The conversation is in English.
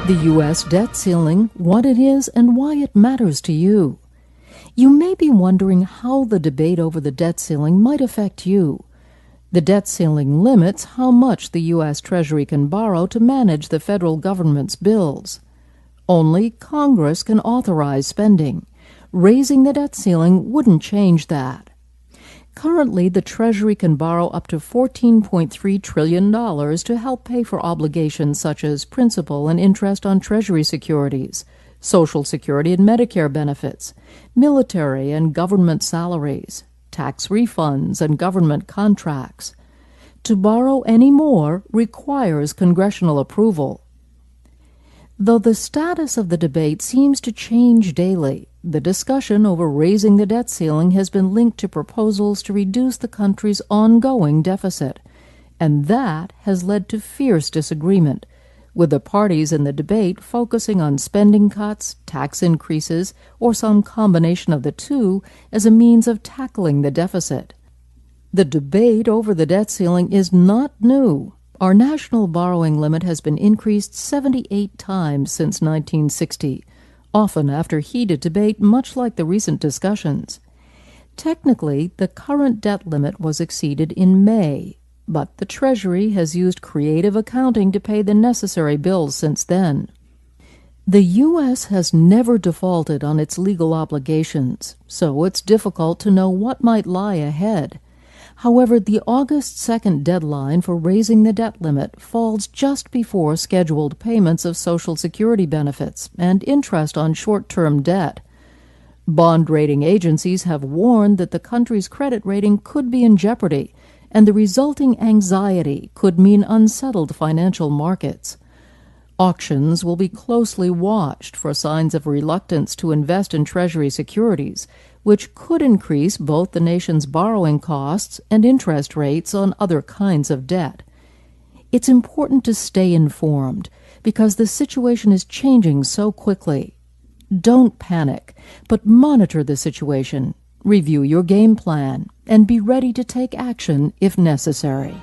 The U.S. debt ceiling, what it is and why it matters to you. You may be wondering how the debate over the debt ceiling might affect you. The debt ceiling limits how much the U.S. Treasury can borrow to manage the federal government's bills. Only Congress can authorize spending. Raising the debt ceiling wouldn't change that. Currently, the Treasury can borrow up to $14.3 trillion to help pay for obligations such as principal and interest on Treasury securities, Social Security and Medicare benefits, military and government salaries, tax refunds, and government contracts. To borrow any more requires congressional approval. Though the status of the debate seems to change daily, the discussion over raising the debt ceiling has been linked to proposals to reduce the country's ongoing deficit, and that has led to fierce disagreement, with the parties in the debate focusing on spending cuts, tax increases, or some combination of the two as a means of tackling the deficit. The debate over the debt ceiling is not new. Our national borrowing limit has been increased 78 times since 1960, often after heated debate, much like the recent discussions. Technically, the current debt limit was exceeded in May, but the Treasury has used creative accounting to pay the necessary bills since then. The U.S. has never defaulted on its legal obligations, so it's difficult to know what might lie ahead. However, the August 2nd deadline for raising the debt limit falls just before scheduled payments of Social Security benefits and interest on short-term debt. Bond rating agencies have warned that the country's credit rating could be in jeopardy, and the resulting anxiety could mean unsettled financial markets. Auctions will be closely watched for signs of reluctance to invest in Treasury securities, which could increase both the nation's borrowing costs and interest rates on other kinds of debt. It's important to stay informed because the situation is changing so quickly. Don't panic, but monitor the situation, review your game plan, and be ready to take action if necessary.